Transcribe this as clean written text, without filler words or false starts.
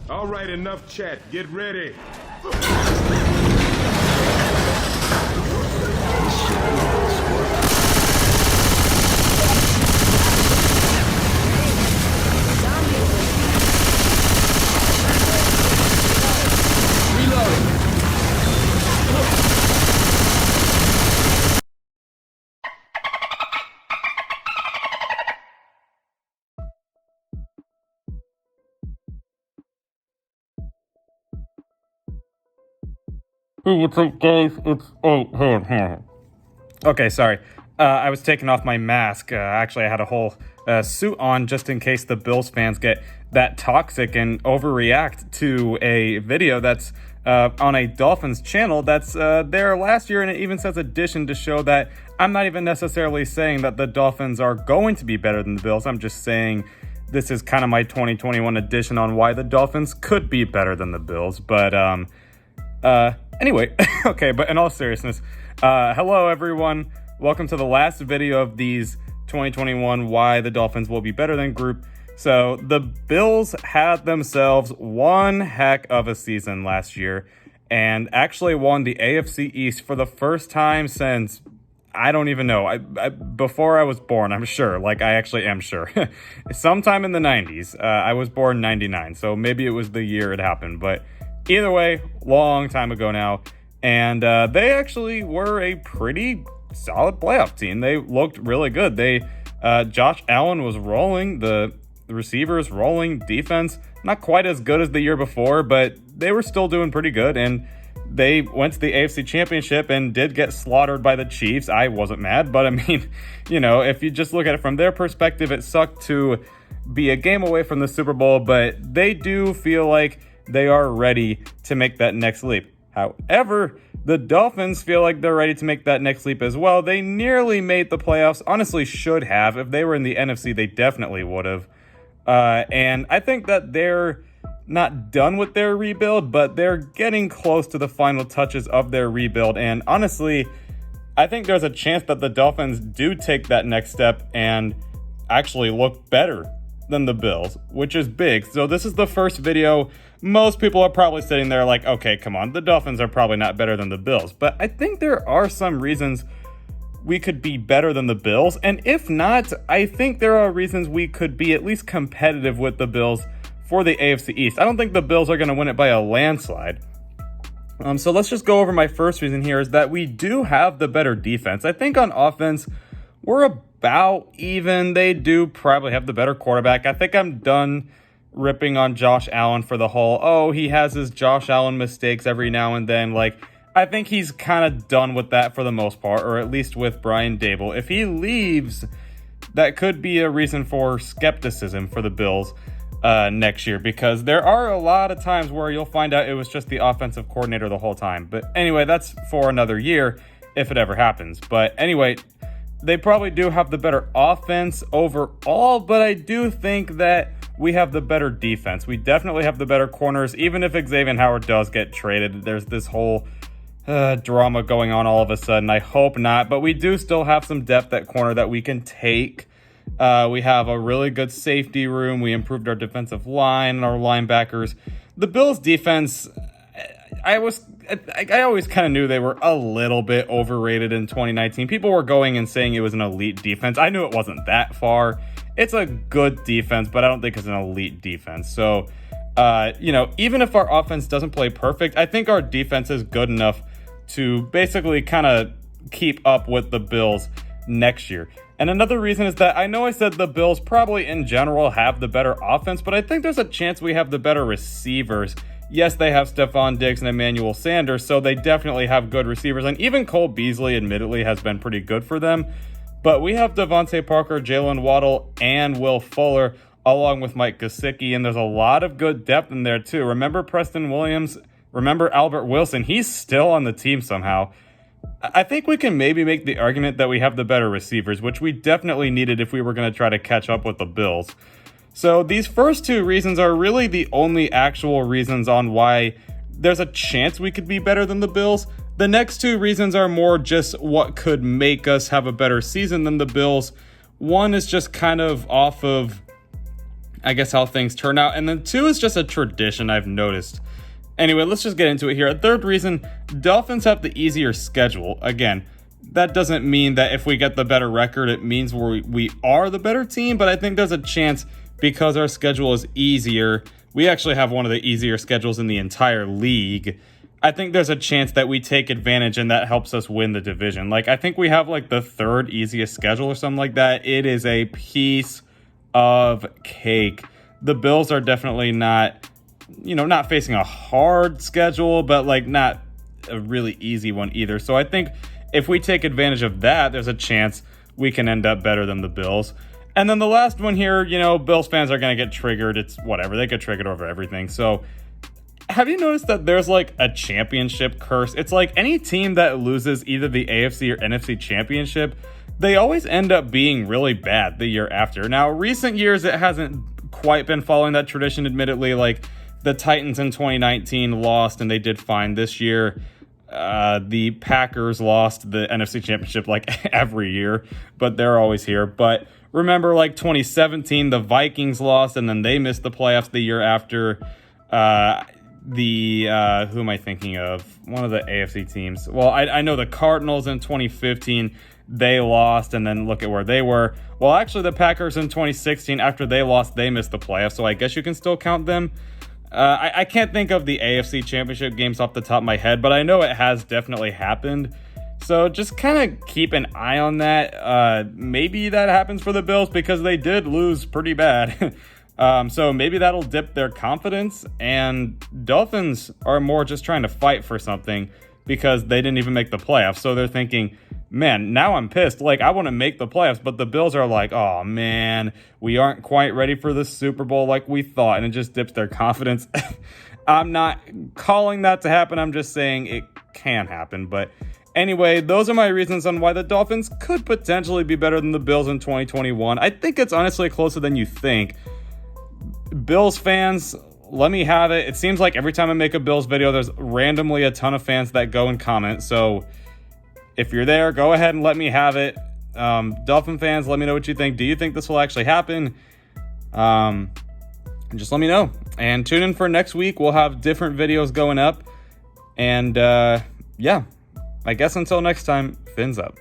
All right, enough chat. Get ready. Hey, what's up, guys? Hold on. Okay, sorry. I was taking off my mask. Actually, I had a whole suit on just in case the Bills fans get that toxic and overreact to a video that's on a Dolphins channel that's there last year, and it even says addition to show that I'm not even necessarily saying that the Dolphins are going to be better than the Bills. I'm just saying this is kind of my 2021 edition on why the Dolphins could be better than the Bills. But anyway, okay, but in all seriousness, hello everyone. Welcome to the last video of these 2021 why the Dolphins will be better than group. So the Bills had themselves one heck of a season last year and actually won the AFC East for the first time since, I don't even know, before I was born, I'm sure. Like, I actually am sure. Sometime in the 90s. I was born 99, so maybe it was the year it happened, but either way, long time ago now, and they actually were a pretty solid playoff team. They looked really good. Josh Allen was rolling, the receivers rolling, defense not quite as good as the year before, but they were still doing pretty good, and they went to the AFC Championship and did get slaughtered by the Chiefs. I wasn't mad, but I mean, you know, if you just look at it from their perspective, it sucked to be a game away from the Super Bowl, but they do feel like they are ready to make that next leap. However, the Dolphins feel like they're ready to make that next leap as well. They nearly made the playoffs, honestly should have. If they were in the NFC, they definitely would have. And I think that they're not done with their rebuild, but they're getting close to the final touches of their rebuild. And honestly, I think there's a chance that the Dolphins do take that next step and actually look better than the Bills, which is big. So this is the first video. Most people are probably sitting there like, okay, come on, the Dolphins are probably not better than the Bills. But I think there are some reasons we could be better than the Bills. And if not, I think there are reasons we could be at least competitive with the Bills for the AFC East. I don't think the Bills are going to win it by a landslide. So let's just go over my first reason here is that we do have the better defense. I think on offense, we're about even. They do probably have the better quarterback. I think I'm done ripping on Josh Allen for the whole, he has his Josh Allen mistakes every now and then. Like, I think he's kind of done with that for the most part, or at least with Brian Dable. If he leaves, that could be a reason for skepticism for the Bills next year, because there are a lot of times where you'll find out it was just the offensive coordinator the whole time. But anyway, that's for another year if it ever happens. But anyway, they probably do have the better offense overall, but I do think that we have the better defense. We definitely have the better corners. Even if Xavier Howard does get traded, there's this whole drama going on all of a sudden. I hope not, but we do still have some depth at corner that we can take. We have a really good safety room. We improved our defensive line and our linebackers. The Bills defense, I always kind of knew they were a little bit overrated in 2019. People were going and saying it was an elite defense. I knew it wasn't that far. It's a good defense, but I don't think it's an elite defense. So, even if our offense doesn't play perfect, I think our defense is good enough to basically kind of keep up with the Bills next year. And another reason is that I know I said the Bills probably in general have the better offense, but I think there's a chance we have the better receivers. Yes, they have Stephon Diggs and Emmanuel Sanders, so they definitely have good receivers. And even Cole Beasley, admittedly, has been pretty good for them. But we have Devontae Parker, Jalen Waddle, and Will Fuller, along with Mike Gesicki, and there's a lot of good depth in there too. Remember Preston Williams? Remember Albert Wilson? He's still on the team somehow. I think we can maybe make the argument that we have the better receivers, which we definitely needed if we were going to try to catch up with the Bills. So these first two reasons are really the only actual reasons on why there's a chance we could be better than the Bills. The next two reasons are more just what could make us have a better season than the Bills. One is just kind of off of, I guess, how things turn out. And then 2 is just a tradition I've noticed. Anyway, let's just get into it here. A third reason, Dolphins have the easier schedule. Again, that doesn't mean that if we get the better record, it means we are the better team, but I think there's a chance because our schedule is easier. We actually have one of the easier schedules in the entire league. I think there's a chance that we take advantage and that helps us win the division. Like, I think we have like the 3rd easiest schedule or something like that. It is a piece of cake. The Bills are definitely not, not facing a hard schedule, but like not a really easy one either. So I think if we take advantage of that, there's a chance we can end up better than the Bills. And then the last one here, Bills fans are going to get triggered. It's whatever. They get triggered over everything. So have you noticed that there's like a championship curse? It's like any team that loses either the AFC or NFC championship, they always end up being really bad the year after. Now, recent years, it hasn't quite been following that tradition, admittedly. Like the Titans in 2019 lost and they did fine. This year, the Packers lost the NFC championship like every year, but they're always here. But remember, like 2017, the Vikings lost and then they missed the playoffs the year after. Who am I thinking of? One of the AFC teams. Well, I know the Cardinals in 2015, they lost, and then look at where they were. Well, actually, the Packers in 2016, after they lost, they missed the playoffs, so I guess you can still count them. I can't think of the AFC championship games off the top of my head, but I know it has definitely happened. So just kind of keep an eye on that. Maybe that happens for the Bills because they did lose pretty bad. So maybe that'll dip their confidence, and Dolphins are more just trying to fight for something because they didn't even make the playoffs. So they're thinking, man, now I'm pissed. Like, I want to make the playoffs, but the Bills are like, oh man, we aren't quite ready for the Super Bowl like we thought, and it just dips their confidence. I'm not calling that to happen. I'm just saying it can happen. But anyway, those are my reasons on why the Dolphins could potentially be better than the Bills in 2021. I think it's honestly closer than you think. Bills fans, let me have it. It seems like every time I make a Bills video, there's randomly a ton of fans that go and comment. So if you're there, go ahead and let me have it. Dolphin fans, let me know what you think. Do you think this will actually happen? Just let me know. And tune in for next week. We'll have different videos going up. And yeah, I guess until next time, fins up.